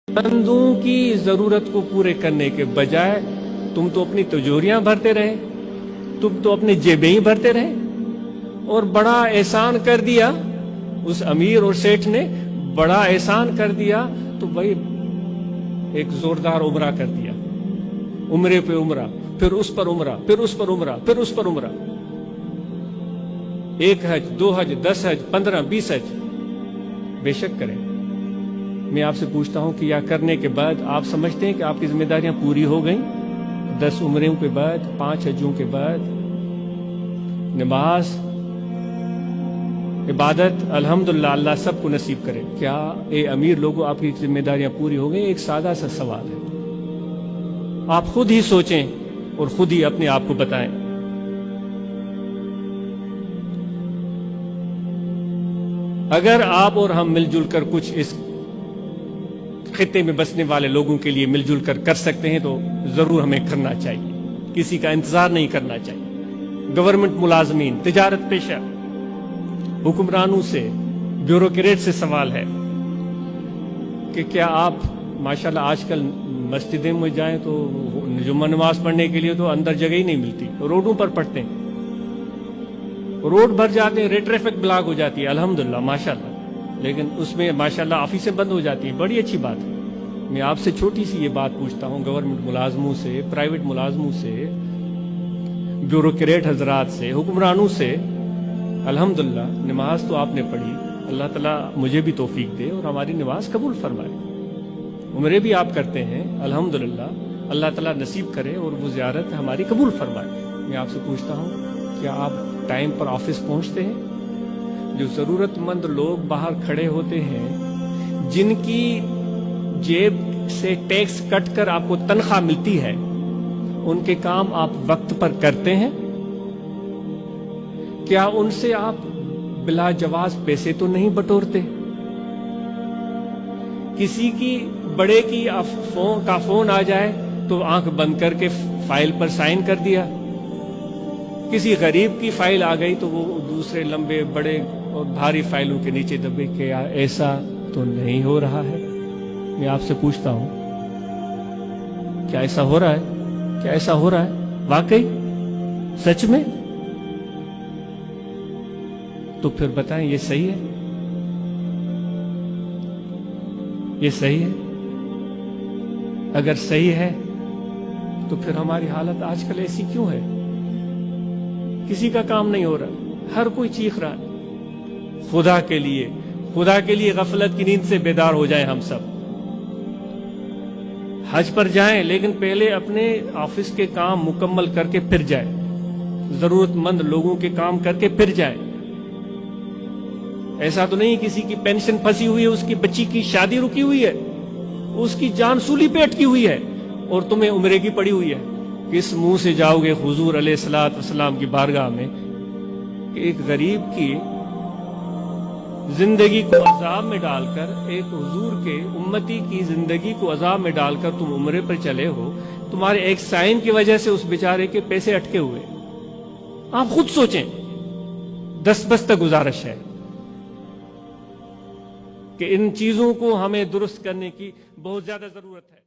بندوں کی ضرورت کو پورے کرنے کے بجائے تم تو اپنی تجوریاں بھرتے رہے، تم تو اپنی جیبیں ہی بھرتے رہے، اور بڑا احسان کر دیا اس امیر اور سیٹھ نے، بڑا احسان کر دیا تو بھائی ایک زوردار عمرہ کر دیا، عمرے پہ عمرہ، پھر اس پر عمرہ، پھر اس پر عمرہ، پھر اس پر عمرہ، 1 حج 2 حج 10 حج 15 20 حج بے شک کریں۔ میں آپ سے پوچھتا ہوں کہ یا کرنے کے بعد آپ سمجھتے ہیں کہ آپ کی ذمہ داریاں پوری ہو گئیں؟ 10 عمروں کے بعد، 5 حجوں کے بعد، نماز، عبادت، الحمدللہ اللہ سب کو نصیب کرے۔ کیا اے امیر لوگوں آپ کی ذمہ داریاں پوری ہو گئیں؟ ایک سادہ سا سوال ہے، آپ خود ہی سوچیں اور خود ہی اپنے آپ کو بتائیں۔ اگر آپ اور ہم مل جل کر کچھ اس خطے میں بسنے والے لوگوں کے لیے مل جل کر کر سکتے ہیں تو ضرور ہمیں کرنا چاہیے، کسی کا انتظار نہیں کرنا چاہیے۔ گورنمنٹ ملازمین، تجارت پیشہ، حکمرانوں سے، بیوروکریٹ سے سوال ہے کہ کیا آپ ماشاءاللہ آج کل مسجدوں میں جائیں تو جمعہ نماز پڑھنے کے لیے تو اندر جگہ ہی نہیں ملتی، روڈوں پر پڑھتے ہیں، روڈ بھر جاتے ہیں، ٹریفک بلاک ہو جاتی ہے، الحمدللہ ماشاءاللہ، لیکن اس میں ماشاءاللہ آفیسیں بند ہو جاتی ہیں، بڑی اچھی بات ہے۔ میں آپ سے چھوٹی سی یہ بات پوچھتا ہوں، گورنمنٹ ملازموں سے، پرائیویٹ ملازموں سے، بیوروکریٹ حضرات سے، حکمرانوں سے، الحمدللہ نماز تو آپ نے پڑھی، اللہ تعالیٰ مجھے بھی توفیق دے اور ہماری نماز قبول فرمائے۔ عمرے بھی آپ کرتے ہیں، الحمدللہ اللہ تعالیٰ نصیب کرے اور وہ زیارت ہماری قبول فرمائے۔ میں آپ سے پوچھتا ہوں، کیا آپ ٹائم پر آفس پہنچتے ہیں؟ جو ضرورت مند لوگ باہر کھڑے ہوتے ہیں، جن کی جیب سے ٹیکس کٹ کر آپ کو تنخواہ ملتی ہے، ان کے کام آپ وقت پر کرتے ہیں؟ کیا ان سے آپ بلا جواز پیسے تو نہیں بٹورتے؟ کسی کی بڑے کی فون آ جائے تو آنکھ بند کر کے فائل پر سائن کر دیا، کسی غریب کی فائل آ گئی تو وہ دوسرے لمبے بڑے اور بھاری فائلوں کے نیچے دبے۔ کیا ایسا تو نہیں ہو رہا ہے؟ میں آپ سے پوچھتا ہوں، کیا ایسا ہو رہا ہے؟ کیا ایسا ہو رہا ہے واقعی سچ میں؟ تو پھر بتائیں یہ صحیح ہے؟ یہ صحیح ہے؟ اگر صحیح ہے تو پھر ہماری حالت آج کل ایسی کیوں ہے؟ کسی کا کام نہیں ہو رہا، ہر کوئی چیخ رہا ہے۔ خدا کے لیے غفلت کی نیند سے بیدار ہو جائیں ہم سب۔ حج پر جائیں لیکن پہلے اپنے آفس کے کام مکمل کر کے پھر جائیں، ضرورت مند لوگوں کے کام کر کے پھر جائیں۔ ایسا تو نہیں کسی کی پینشن پھنسی ہوئی ہے، اس کی بچی کی شادی رکی ہوئی ہے، اس کی جان سولی پہ اٹکی ہوئی ہے اور تمہیں عمرے کی پڑی ہوئی ہے۔ کس منہ سے جاؤ گے حضور علیہ الصلوۃ والسلام کی بارگاہ میں کہ ایک غریب کی زندگی کو عذاب میں ڈال کر، ایک حضور کے امتی کی زندگی کو عذاب میں ڈال کر تم عمرے پر چلے ہو، تمہارے ایک سائن کی وجہ سے اس بیچارے کے پیسے اٹکے ہوئے۔ آپ خود سوچیں، دستبست گزارش ہے کہ ان چیزوں کو ہمیں درست کرنے کی بہت زیادہ ضرورت ہے۔